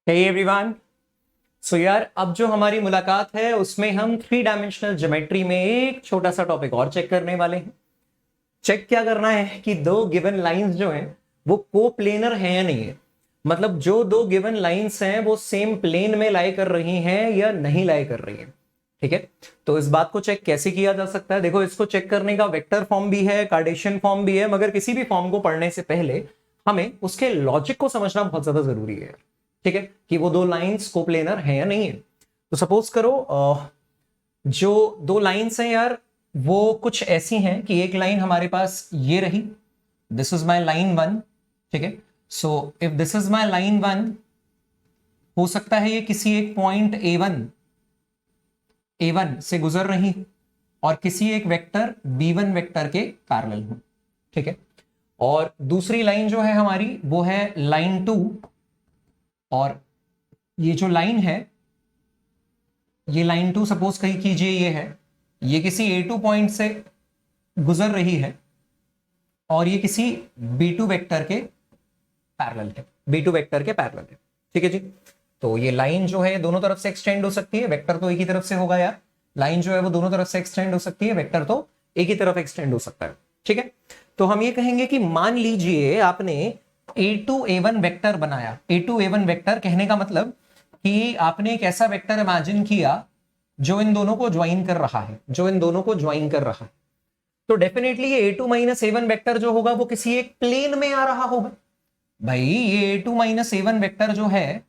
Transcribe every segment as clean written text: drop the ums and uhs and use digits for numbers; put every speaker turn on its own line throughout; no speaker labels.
Hey everyone. सो यार, अब जो हमारी मुलाकात है उसमें हम 3 डायमेंशनल ज्योमेट्री में एक छोटा सा टॉपिक और चेक करने वाले हैं। चेक क्या करना है कि दो गिवन लाइंस जो हैं वो कोप्लेनर हैं या नहीं है। मतलब जो दो गिवन लाइंस हैं वो सेम प्लेन में लाई कर रही हैं या नहीं लाई कर रही हैं। ठीक है, तो इस बात को चेक कैसे किया जा सकता है? देखो, इसको चेक करने का वेक्टर फॉर्म भी है, कार्टेशियन फॉर्म भी है, मगर किसी भी फॉर्म को पढ़ने से पहले हमें उसके लॉजिक को समझना बहुत ज्यादा जरूरी है। ठीक है, कि वो दो लाइंस कोप्लेनर हैं या नहीं है। तो सपोज करो जो दो लाइंस हैं यार वो कुछ ऐसी हैं कि एक लाइन हमारे पास ये रही, दिस इज माई लाइन 1। ठीक है, so if this is my line 1, हो सकता है ये किसी एक पॉइंट A1 से गुजर रही और किसी एक वेक्टर B1 वेक्टर के पैरेलल हो। ठीक है, और दूसरी लाइन जो है हमारी वो है लाइन 2, और ये जो लाइन है, ये लाइन 2 सपोज कही कीजिए ये है, ये किसी A2 पॉइंट से गुजर रही है और ये किसी B2 वेक्टर के पैरेलल है, B2 वेक्टर के पैरेलल है। ठीक है जी, तो ये लाइन जो है दोनों तरफ से एक्सटेंड हो सकती है, वेक्टर तो एक ही तरफ से होगा यार, लाइन जो है वो दोनों तरफ से एक्सटेंड हो सकती है, वेक्टर तो एक ही तरफ एक्सटेंड हो सकता है। ठीक है, तो हम ये कहेंगे कि मान लीजिए आपने A2 A1 वेक्टर बनाया। A2 A1 वेक्टर कहने का मतलब कि आपने एक ऐसा वेक्टर इमेजिन किया जो इन दोनों को ज्वाइन कर रहा है, जो इन दोनों को ज्वाइन कर रहा है। तो डेफिनेटली ये A2 माइनस A1 वेक्टर जो होगा वो किसी एक प्लेन में आ रहा होगा। भाई ये A2 माइनस A1 वेक्टर जो है,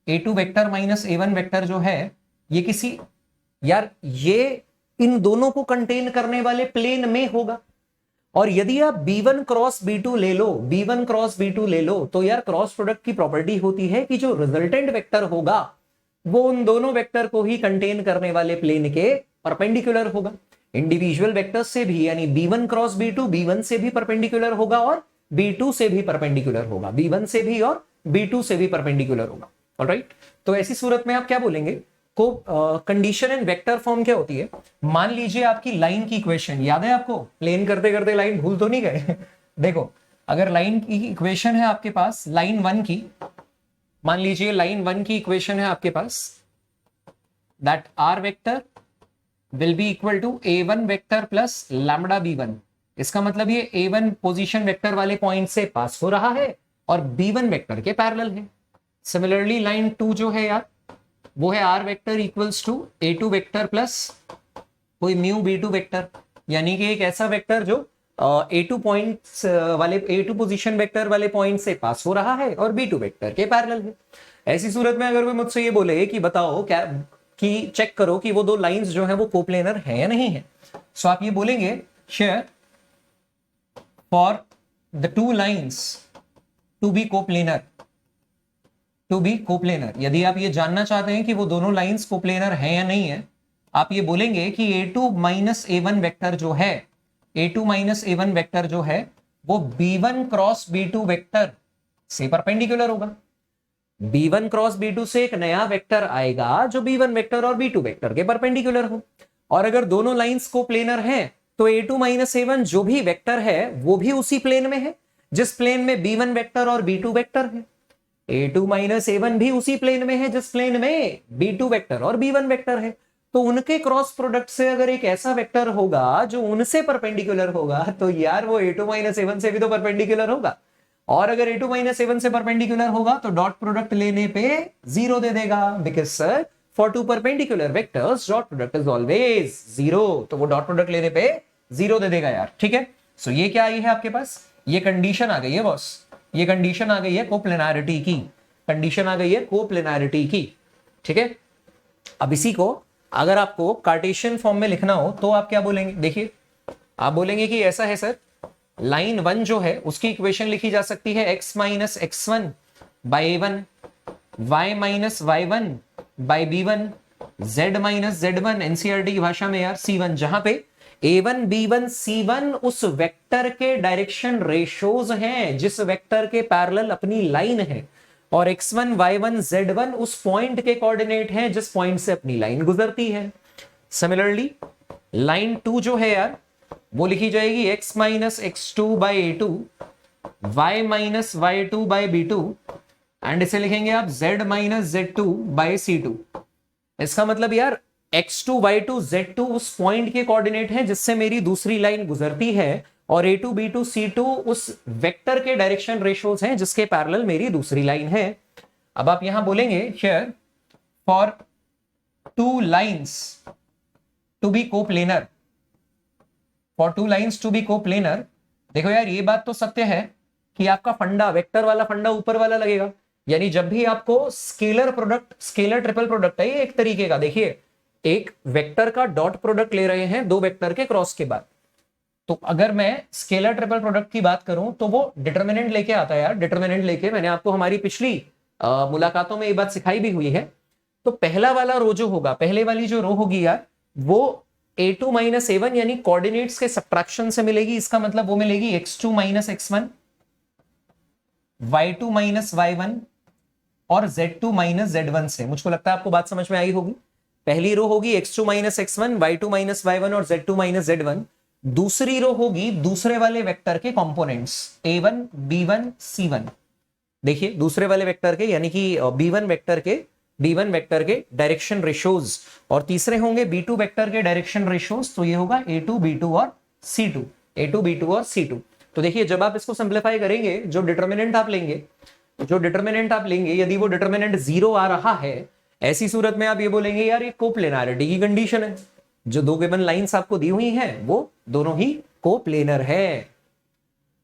A2 vector minus A1 vector जो है, ये किसी यार ये इन दोनों को कंटेन करने वाले प्लेन में होगा। और यदि आप B1 क्रॉस B2 ले लो, B1 क्रॉस B2 ले लो, तो यार क्रॉस प्रोडक्ट की प्रॉपर्टी होती है कि जो रिजल्टेंट वेक्टर होगा वो उन दोनों वेक्टर को ही कंटेन करने वाले प्लेन के परपेंडिकुलर होगा। इंडिविजुअल वेक्टर्स से भी, यानी B1 क्रॉस B2 B1 से भी परपेंडिकुलर होगा और B2 से भी परपेंडिकुलर होगा, B1 से भी और B2 से भी परपेंडिकुलर होगा। ऑलराइट, तो ऐसी सूरत में आप क्या बोलेंगे? को कंडीशन इन वेक्टर फॉर्म क्या होती है? मान लीजिए आपकी लाइन की इक्वेशन याद है आपको, प्लेन करते करते लाइन भूल तो नहीं गए? देखो, अगर लाइन की इक्वेशन है आपके पास, लाइन 1 की, मान लीजिए लाइन 1 की इक्वेशन है आपके पास, that R vector will be equal to A1 vector plus lambda B1। इसका मतलब ये A1 पोजीशन वेक्टर वाले पॉइंट से पास हो रहा है और B1 वेक्टर के पैरेलल है। सिमिलरली लाइन 2 जो है यार वो है r vector equals to A2 vector plus कोई म्यू B2 वेक्टर, यानी कि एक ऐसा वेक्टर जो A2 पॉइंट्स वाले, A2 पोजीशन वेक्टर वाले पॉइंट से पास हो रहा है और B2 वेक्टर के पैरेलल है। ऐसी सूरत में अगर कोई मुझसे ये बोले कि बताओ क्या, कि चेक करो कि वो दो लाइंस जो है वो कोप्लेनर है या नहीं है, सो आप ये बोलेंगे share for the two lines to be coplanar, to be coplanar. यदि आप ये जानना चाहते हैं कि वो दोनों लाइंस कोप्लेनर हैं या नहीं है, आप ये बोलेंगे कि A2 माइनस A1 वेक्टर जो है, A2 माइनस A1 वेक्टर जो है वो B1 क्रॉस B2 वेक्टर से परपेंडिकुलर होगा। B1 क्रॉस B2 से एक नया वेक्टर आएगा जो B1 वेक्टर और B2 वेक्टर के परपेंडिकुलर हो। और अगर दोनों लाइंस कोप्लेनर हैं तो A2 माइनस A1 जो भी वेक्टर है वो भी उसी प्लेन में है जिस प्लेन में B1 वेक्टर और B2 वेक्टर है। A2 माइनस A1 भी उसी प्लेन में है जिस प्लेन में B2 वेक्टर और B1 वेक्टर है। तो उनके क्रॉस प्रोडक्ट से अगर एक ऐसा वेक्टर होगा जो उनसे परपेंडिकुलर होगा तो यार वो A2 माइनस A1 से भी तो परपेंडिकुलर होगा। और अगर A2 माइनस A1 से परपेंडिकुलर होगा तो डॉट प्रोडक्ट लेने पे 0 दे देगा, because sir for two perpendicular vectors dot product is always 0। तो वो डॉट प्रोडक्ट लेने पे 0 दे देगा यार। ठीक है, सो ये क्या आई है आपके पास? ये कंडीशन आ गई है बॉस, ये कंडीशन आ गई है कोप्लेनैरिटी की, कंडीशन आ गई है कोप्लेनैरिटी की। ठीक है, अब इसी को अगर आपको कार्टेशियन फॉर्म में लिखना हो तो आप क्या बोलेंगे? देखिए, आप बोलेंगे कि ऐसा है सर, लाइन 1 जो है उसकी इक्वेशन लिखी जा सकती है x minus x1 by A1, y minus y1 by B1, z minus z1, NCERT की भाषा में यार C1, जहां पे A1 B1 C1 उस वेक्टर के डायरेक्शन रेशोज हैं जिस वेक्टर के पैरेलल अपनी लाइन है, और x1 y1 z1 उस पॉइंट के कोऑर्डिनेट हैं जिस पॉइंट से अपनी लाइन गुजरती है। सिमिलरली लाइन 2 जो है यार वो लिखी जाएगी x minus x2 by A2, y minus y2 by B2, and इसे लिखेंगे आप z minus Z2 bye C2। इसका मतलब यार x2 y2 z2 उस पॉइंट के कोऑर्डिनेट हैं जिससे मेरी दूसरी लाइन गुजरती है, और a2 b2 c2 उस वेक्टर के डायरेक्शन रेशियोज हैं जिसके पैरेलल मेरी दूसरी लाइन है। अब आप यहां बोलेंगे here for two lines to be coplanar, for two lines to be coplanar. देखो यार ये बात तो सत्य है कि आपका फंडा, वेक्टर वाला फंडा ऊपर वाला लगेगा, यानी जब भी आपको scalar product, scalar triple product है ये एक तरीके का, देखिए एक वेक्टर का डॉट प्रोडक्ट ले रहे हैं दो वेक्टर के क्रॉस के बाद, तो अगर मैं स्केलर ट्रिपल प्रोडक्ट की बात करूं तो वो डिटर्मिनेंट लेके आता है यार। डिटर्मिनेंट लेके, मैंने आपको हमारी पिछली मुलाकातों में ये बात सिखाई भी हुई है। तो पहला वाला रो जो होगा, पहले वाली जो रो होगी यार, वो a2 माइनस a1 यानी कोऑर्डिनेट्स के सब्ट्रैक्शन से मिलेगी। इसका मतलब वो मिलेगी x2 minus x1, y2 minus y1 और z2 माइनस z1 से। मुझको लगता है आपको बात समझ में आई होगी। पहली रो होगी x2 minus x1, y2 minus y1 और z2 माइनस z1। दूसरी रो होगी दूसरे वाले वेक्टर के कंपोनेंट्स a1 b1 c1। देखिए दूसरे वाले वेक्टर के यानी कि b1 वेक्टर के डायरेक्शन रेशियोज, और तीसरे होंगे b2 वेक्टर के डायरेक्शन रेशियोज। तो ये होगा a2 b2 और c2, a2 b2 और c2। तो देखिए जब आप इसको सिंप्लीफाई करेंगे, जो डिटर्मिनेंट आप लेंगे, यदि वो डिटर्मिनेंट 0 आ रहा है, ऐसी सूरत में आप ये बोलेंगे यार ये कोप्लेनारिटी की कंडीशन है। जो दो गिवन लाइंस आपको दी हुई हैं वो दोनों ही कोप्लेनर है।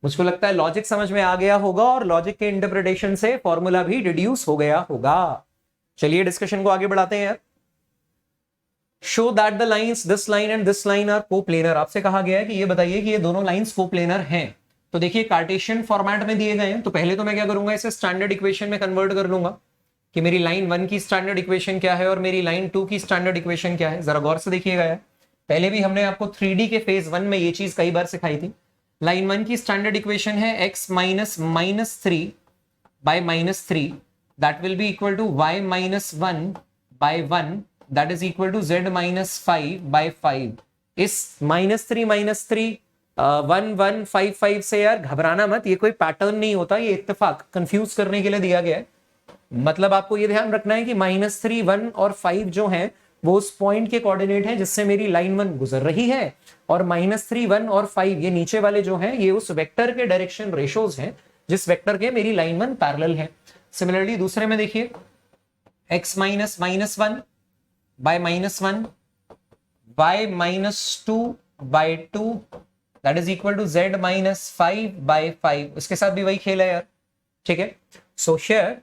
मुझको लगता है लॉजिक समझ में आ गया होगा, और लॉजिक के इंटरप्रिटेशन से फॉर्मूला भी डिड्यूस हो गया होगा। चलिए डिस्कशन को आगे बढ़ाते हैं यार। Show that the lines this line and this line are coplanar. आपसे कहा गया है कि ये बताइए कि ये दोनों लाइंस कोप्लेनर हैं। तो देखिए कार्टेशियन फॉर्मेट में दिए गए हैं, तो पहले तो मैं क्या करूंगा, इसे स्टैंडर्ड इक्वेशन में कन्वर्ट कर लूंगा कि मेरी लाइन 1 की स्टैंडर्ड इक्वेशन क्या है और मेरी लाइन 2 की स्टैंडर्ड इक्वेशन क्या है। जरा गौर से देखिएगा यार, पहले भी हमने आपको 3D के फेज 1 में ये चीज कई बार सिखाई थी। लाइन 1 की स्टैंडर्ड इक्वेशन है x minus minus 3 by minus 3, that will be equal to y minus 1 by 1, that is equal to z minus 5 by 5। इस -3 1 1 5 5 से यार घबराना मत, ये कोई पैटर्न नहीं होता, ये इत्तेफाक कंफ्यूज करने के लिए दिया गया है। मतलब आपको ये ध्यान रखना है कि -3 1 और 5 जो है वो उस पॉइंट के कोऑर्डिनेट हैं जिससे मेरी लाइन 1 गुजर रही है, और -3 1 और 5 ये नीचे वाले जो हैं ये उस वेक्टर के डायरेक्शन रेशियोज हैं जिस वेक्टर के मेरी लाइन 1 पैरेलल है। सिमिलरली दूसरे में देखिए x minus minus 1 by -1, y minus 2 by 2, that is equal to z minus 5 by 5। इसके साथ भी वही खेल है यार, ठीक है। So here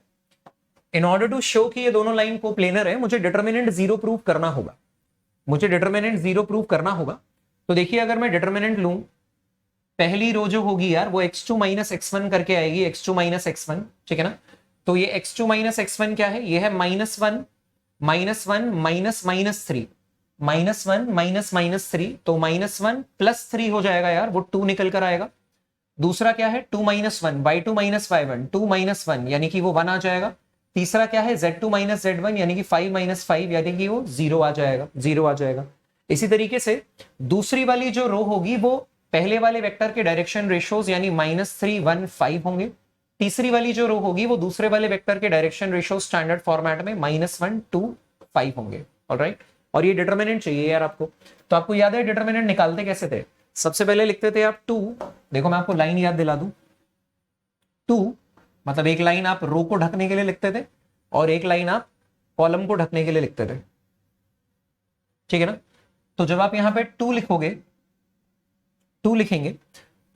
in order to show कि ये दोनों लाइन को प्लेनर है, मुझे डिटर्मिनेंट 0 प्रूव करना होगा। तो देखिए अगर मैं डिटर्मिनेंट लूं, पहली रो जो होगी यार वो x2 माइनस x1 करके आएगी, x2 माइनस x1, ठीक है ना। तो ये x2 माइनस x1 क्या है, ये है -1 माइनस माइनस 3, -1 माइनस 3, तो -1 प्लस 3 हो जाएगा यार, वो 2 निकल कर आएगा। दूसरा क्या है 2 minus 1 y2 minus y1, 2 minus 1 यानी कि वो 1 आ जाएगा। तीसरा क्या है z2 माइनस z1 यानी कि 5 माइनस 5 यानी कि वो 0 आ जाएगा। इसी तरीके से दूसरी वाली जो रो होगी वो पहले वाले वेक्टर के डायरेक्शन रेशियोज यानी -3 1 5 होंगे। तीसरी वाली जो रो होगी वो दूसरे वाले वेक्टर के डायरेक्शन रेशियो स्टैंडर्ड फॉर्मेट में -1 2 5 होंगे। ऑलराइट, और ये डिटर्मिनेंट चाहिए यार आपको। तो आपको याद है डिटर्मिनेंट निकालते कैसे थे? सबसे पहले लिखते थे आप 2, देखो मैं आपको लाइन याद दिला दूं, 2 मतलब एक लाइन आप रो को ढकने के लिए लिखते थे और एक लाइन आप कॉलम को ढकने के लिए लिखते थे, ठीक है ना। तो जब आप यहां पे 2 लिखेंगे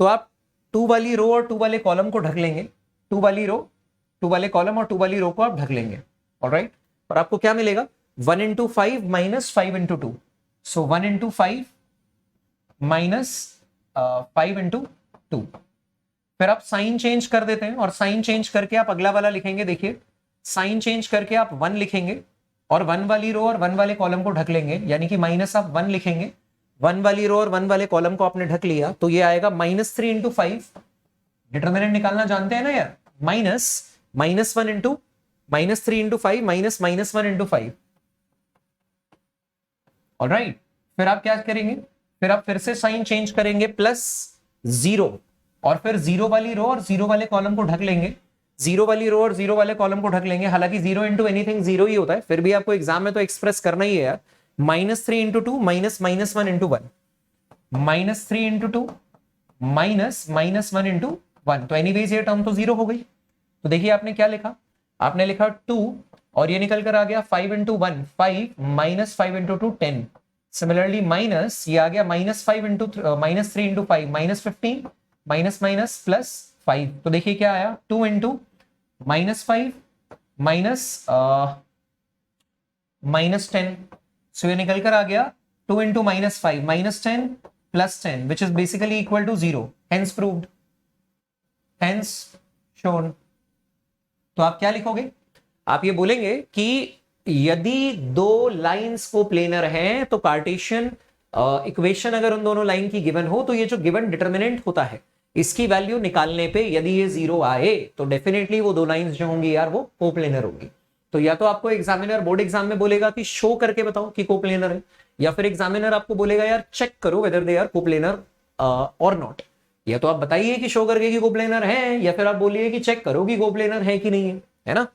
तो आप 2 वाली रो और 2 वाले कॉलम को ढक लेंगे, 2 वाली रो, 2 वाले कॉलम और 2 वाली रो को आप ढक लेंगे। ऑलराइट, और आपको क्या मिलेगा 1 इंटू 5 माइनस 5 इंटू 2, सो 1 इंटू 5 माइनस 5 इंटू 2। फिर आप साइन चेंज कर देते हैं और साइन चेंज करके आप अगला वाला लिखेंगे। देखिए साइन चेंज करके आप 1 लिखेंगे और 1 वाली रो और 1 वाले कॉलम को ढक लेंगे, यानी कि माइनस आप 1 लिखेंगे, 1 वाली रो और 1 वाले कॉलम को आपने ढक लिया, तो ये आएगा -3 इंटू 5। डिटर्मिनेंट निकालना जानते हैं ना यार, -1 into -3 into 5 minus -1 into 5। Alright, फिर आप क्या करेंगे, फिर आप फिर से साइन चेंज करेंगे +0 और फिर 0 वाली रो और 0 वाले कॉलम को ढक लेंगे। जीरो वाली रो और जीरो वाले कॉलम को ढक लेंगे, हालांकि जीरो इंटू एनीथिंग जीरो ही होता है, फिर भी आपको एग्जाम में तो एक्सप्रेस करना ही है यार। -3 into two minus -1 into 1, -3 into two minus -1 into 1, तो एनीवेज ये टर्म तो जीरो हो गई। तो देखिए आपने क्या लिखा, आपने लिखा 2 और ये निकल कर आ गया 5 इंटू 1 5, -5 इंटू 2 10, सिमिलरली माइनस ये आ गया -5 into -3 into 5 -15, minus minus plus 5, तो देखिए क्या आया 2 इंटू -5 -10, सो ये निकल कर आ गया 2 into -5 -10 plus 10 which is basically equal to 0, hence proved, hence shown. तो आप क्या लिखोगे, आप ये बोलेंगे कि यदि दो लाइंस को प्लेनर हैं तो कार्टेशियन इक्वेशन अगर उन दोनों लाइन की गिवन हो तो ये जो गिवन डिटर्मिनेंट होता है इसकी वैल्यू निकालने पे यदि ये जीरो आए तो डेफिनेटली वो दो लाइंस जो होंगी यार वो कोप्लेनर होंगी। तो या तो आपको एग्जामिनर बोर्ड एग्जाम में बोलेगा कि शो करके बताओ कि कोप्लेनर है, या फिर एग्जामिनर आपको बोलेगा यार चेक करो वेदर दे आर कोप्लेनर और नॉट। या तो आप बताइए कि शो करके कि कोप्लेनर है, या फिर आप बोलिए कि चेक करो कि कोप्लेनर है कि नहीं है ना।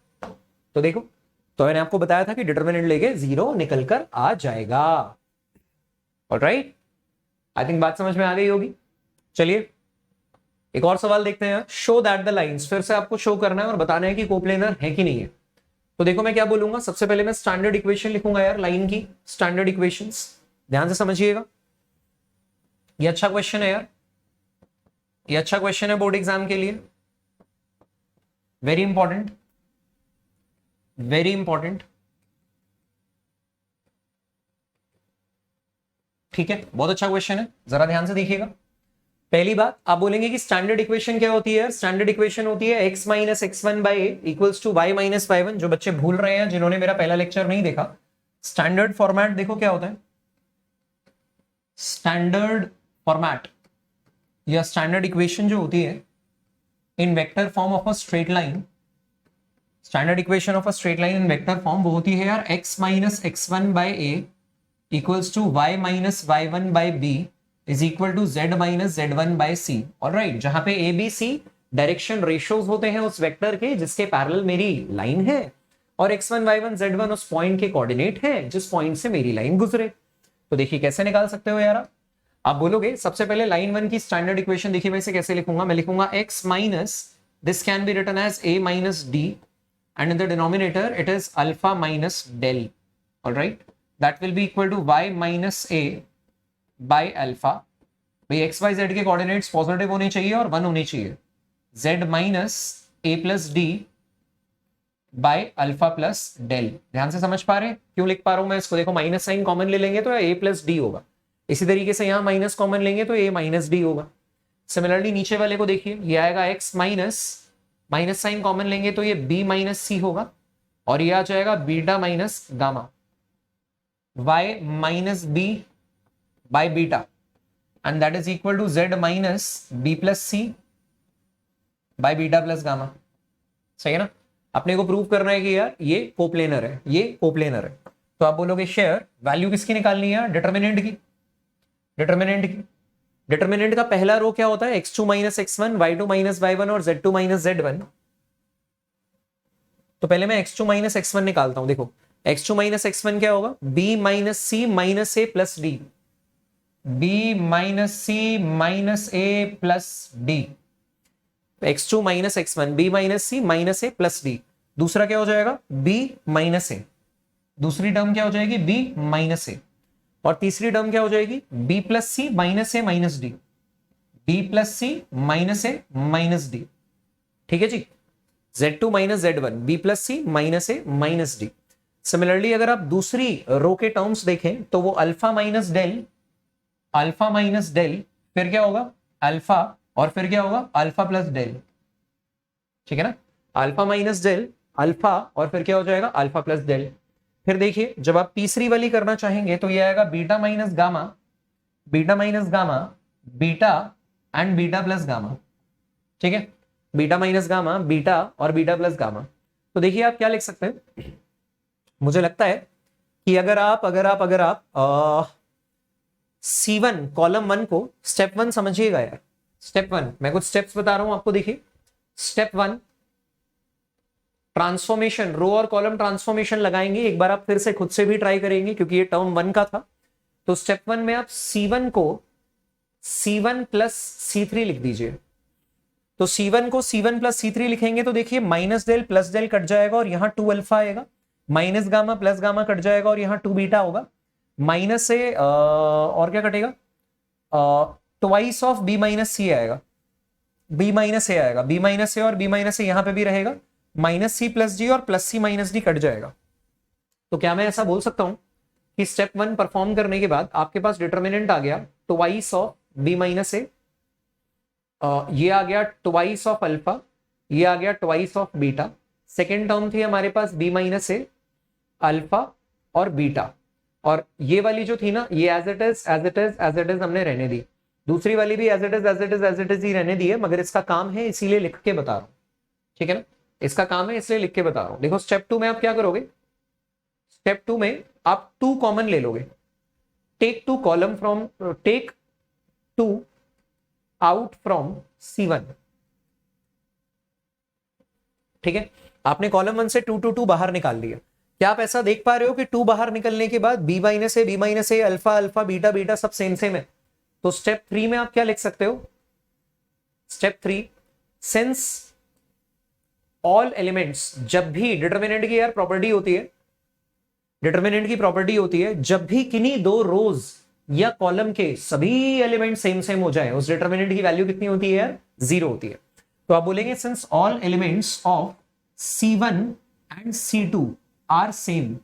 तो देखो, तो मैंने आपको बताया था कि डिटर्मिनेंट लेके जीरो निकल कर आ जाएगा। ऑलराइट, आई थिंक बात समझ में आ गई होगी। चलिए एक और सवाल देखते हैं। शो दैट द लाइंस, फिर से आपको शो करना है और बताना है कि कोप्लेनर है कि नहीं है। तो देखो मैं क्या बोलूंगा, सबसे पहले मैं स्टैंडर्ड इक्वेशन लिखूंगा यार, लाइन की स्टैंडर्ड इक्वेशंस, ध्यान से समझिएगा। ये अच्छा क्वेश्चन है यार, ये अच्छा क्वेश्चन है बोर्ड एग्जाम के लिए, वेरी इंपॉर्टेंट, वेरी इंपॉर्टेंट। ठीक है, बहुत अच्छा क्वेश्चन है, जरा ध्यान से देखिएगा। पहली बात आप बोलेंगे कि स्टैंडर्ड इक्वेशन क्या होती है। स्टैंडर्ड इक्वेशन होती है x minus x1 by a equals to y minus y1। जो बच्चे भूल रहे हैं, जिन्होंने मेरा पहला लेक्चर नहीं देखा, स्टैंडर्ड फॉर्मेट देखो क्या होता है। स्टैंडर्ड फॉर्मेट या स्टैंडर्ड इक्वेशन जो होती है in vector form of a straight line, standard equation of a straight line in vector form वो होती है यार x minus x1 by a equals to y minus y1 by b is equal to z minus z1 by c. Alright, जहां पे a b c direction ratios होते हैं उस vector के जिसके पैरेलल मेरी लाइन है, और x1 y1 z1 उस पॉइंट के कोऑर्डिनेट है जिस पॉइंट से मेरी लाइन गुजरे। तो देखिए कैसे निकाल सकते हो यार आप बोलोगे सबसे पहले लाइन वन की स्टैंडर्ड इक्वेशन देखिए मैं इसे कैसे लिखूंगा। मैं लिखूंगा x minus, this can be written as a minus d and in the denominator it is alpha minus del. All right, that will be equal to y minus a by alpha। भाई x y z के coordinates positive होने चाहिए और 1 होने चाहिए। z minus a plus d by alpha plus del. ध्यान से समझ पा रहे हैं क्यों लिख पा रहा हूं मैं इसको। देखो माइनस साइन कॉमन ले लेंगे तो a प्लस डी होगा, इसी तरीके से यहां माइनस कॉमन लेंगे तो a माइनस डी होगा। सिमिलरली नीचे वाले को देखिए, ये आएगा x minus, minus sign common लेंगे तो ये b माइनस सी होगा, और ये आ जाएगा beta minus gamma, y minus b by beta, and that is equal to z minus b plus c by beta plus gamma. सही है ना। अपने को प्रूव करना है कि यार ये कोप्लेनर है, ये कोप्लेनर है। तो आप बोलोगे शेयर वैल्यू किसकी निकालनी है, डिटर्मिनेंट की, डिटर्मिनेंट की। डिटर्मिनेंट का पहला रो क्या होता है, x2 minus x1, y2 minus y1 और z2 माइनस z1। तो पहले मैं x2 माइनस x1 निकालता हूं। देखो x2 माइनस x1 क्या होगा, b minus C minus A plus D, b minus C minus A plus D. x2 minus x1, b minus C minus A plus D. दूसरा क्या हो जाएगा, b माइनस ए, दूसरी टर्म क्या हो जाएगी, b माइनस ए, और तीसरी टर्म क्या हो जाएगी, b plus C minus A minus D, b plus C minus A minus D. ठीक है जी, z2 minus z1, b plus C minus A minus D. Similarly अगर आप दूसरी रो के टर्म्स देखें तो वो alpha minus del, alpha minus del, फिर क्या होगा अल्फा, और फिर क्या होगा अल्फा प्लस डेल। ठीक है ना, अल्फा माइनस डेल, अल्फा, और फिर क्या हो जाएगा अल्फा प्लस डेल। फिर देखिए जब आप तीसरी वाली करना चाहेंगे तो ये आएगा beta minus gamma, beta minus gamma, beta and beta plus gamma. ठीक है, बीटा माइनस गामा, बीटा और बीटा प्लस गामा। तो देखिए आप क्या लिख सकते हैं, मुझे लगता है कि अगर आप C1 कॉलम 1 को स्टेप 1 समझिएगा यार। स्टेप 1 मैं कुछ स्टेप्स बता रहा हूं आपको। देखिए स्टेप 1, ट्रांसफॉर्मेशन, रो और कॉलम ट्रांसफॉर्मेशन लगाएंगे। एक बार आप फिर से खुद से भी ट्राई करेंगे क्योंकि ये टर्म 1 का था। तो स्टेप 1 में आप C1 को C1 प्लस C3 लिख दीजिए। तो C1 को C1 प्लस C3 लिखेंगे तो देखिए minus del plus del cut जाएगा और यहां 2 अल्फा आएगा, minus gamma plus gamma cut जाएगा और यहां 2 बीटा होगा, माइनस से और क्या कटेगा, ट्वाइस ऑफ B माइनस सी आएगा, B माइनस ए आएगा, B माइनस ए और B माइनस ए यहां पे भी रहेगा, माइनस सी प्लस डी और plus C minus D cut जाएगा। तो क्या मैं ऐसा बोल सकता हूं कि स्टेप 1 परफॉर्म करने के बाद आपके पास डिटर्मिनेंट आ गया twice of B minus a, ये आ गया ट्वाइस ऑफ अल्फा, ये आ गया twice of beta. Second term थी हमारे पास B माइनस ए, अल्फा और बीटा, और ये वाली जो थी ना ये as it is as it is as it is हमने रहने दी, दूसरी वाली भी as it is as it is as it is ही रहने दी है, मगर इसका काम है इसीलिए लिख के बता रहा हूं, ठीक है ना, इसका काम है इसलिए लिख के बता रहा हूं। देखो स्टेप 2 में आप क्या करोगे, स्टेप 2 में आप 2 कॉमन ले लोगे, take 2 column from, take 2 out from C1, ठीक है। आपने कॉलम 1 से 2 2 2 बाहर निकाल लिया। क्या आप ऐसा देख पा रहे हो कि 2 बाहर निकलने के बाद B minus a, alpha alpha beta beta सब सेम सेम है। तो स्टेप 3 में आप क्या लिख सकते हो, स्टेप 3, सिंस ऑल एलिमेंट्स, जब भी डिटर्मिनेंट की यार प्रॉपर्टी होती है, डिटर्मिनेंट की प्रॉपर्टी होती है जब भी किन्हीं दो रोज या कॉलम के सभी एलिमेंट सेम सेम हो जाए, उस डिटर्मिनेंट की वैल्यू कितनी होती है यार, 0 होती है। तो आप बोलेंगे since all elements of C1 and C2 are same,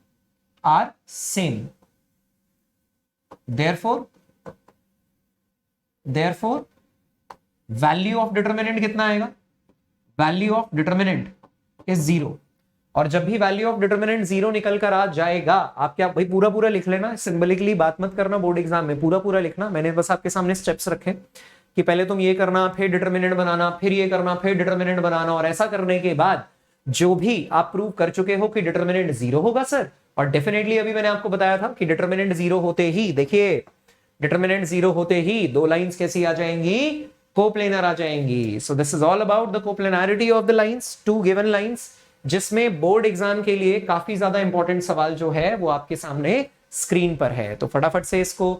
therefore value of determinant कितना आएगा, वैल्यू ऑफ डिटर्मिनेंट इज 0। और जब भी वैल्यू ऑफ डिटर्मिनेंट 0 निकल कर आ जाएगा, आप क्या भाई पूरा पूरा लिख लेना, सिंबलिकली बात मत करना, बोर्ड एग्जाम में पूरा पूरा लिखना। मैंने बस आपके सामने स्टेप्स रखे कि पहले तुम ये करना, फिर डिटर्मिनेंट बनाना, फिर ये करना, फिर डिटर्मिनेंट बनाना, और ऐसा करने के बाद जो भी आप प्रूव कर चुके हो कि डिटर्मिनेंट 0 होगा सर, और डेफिनेटली अभी मैंने आपको बताया था कि डिटर्मिनेंट 0 होते ही, देखिए डिटर्मिनेंट 0 होते ही दो लाइंस कैसी आ जाएंगी, कोप्लेनर आ जाएंगी। So this is all about the coplanarity of the lines, 2 given lines, जिसमें बोर्ड एग्जाम के लिए काफी ज्यादा इंपॉर्टेंट सवाल जो है वो आपके सामने स्क्रीन पर है। तो फटाफट से इसको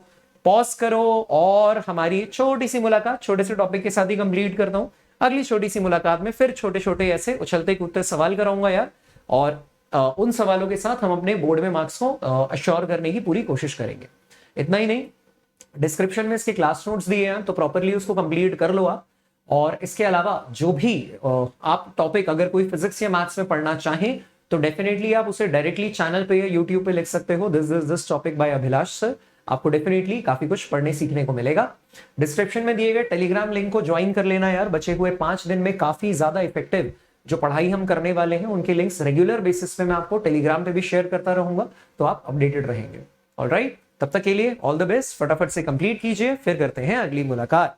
पॉज करो और हमारी छोटी सी मुलाकात छोटे से टॉपिक के साथ ही कंप्लीट करता हूं। अगली छोटी सी मुलाकात में फिर छोटे छोटे ऐसे उछलते कूदते सवाल कराऊंगा यार, और उन सवालों के साथ हम अपने बोर्ड में मार्क्स को अश्योर करने की पूरी कोशिश करेंगे। इतना ही नहीं, डिस्क्रिप्शन में इसके क्लास नोट्स दिए हैं तो प्रॉपरली उसको कंप्लीट कर लो आप। और इसके अलावा जो भी आप टॉपिक अगर कोई फिजिक्स या मैथ्स में पढ़ना चाहें तो डेफिनेटली आप उसे डायरेक्टली चैनल पे या यूट्यूब पे लिख सकते हो, this topic by Abhilash sir. आपको डेफिनेटली काफी कुछ पढ़ने सीखने को मिलेगा। डिस्क्रिप्शन में दिए गए टेलीग्राम लिंक को ज्वाइन कर लेना यार, बचे हुए 5 दिन में काफी ज्यादा इफेक्टिव जो पढ़ाई हम करने वाले हैं उनके लिंक्स रेगुलर बेसिस पे मैं आपको टेलीग्राम पे भी शेयर करता रहूंगा, तो आप अपडेटेड रहेंगे। ऑलराइट, तब तक के लिए ऑल द बेस्ट, फटाफट से कंप्लीट कीजिए, फिर करते हैं अगली मुलाकात।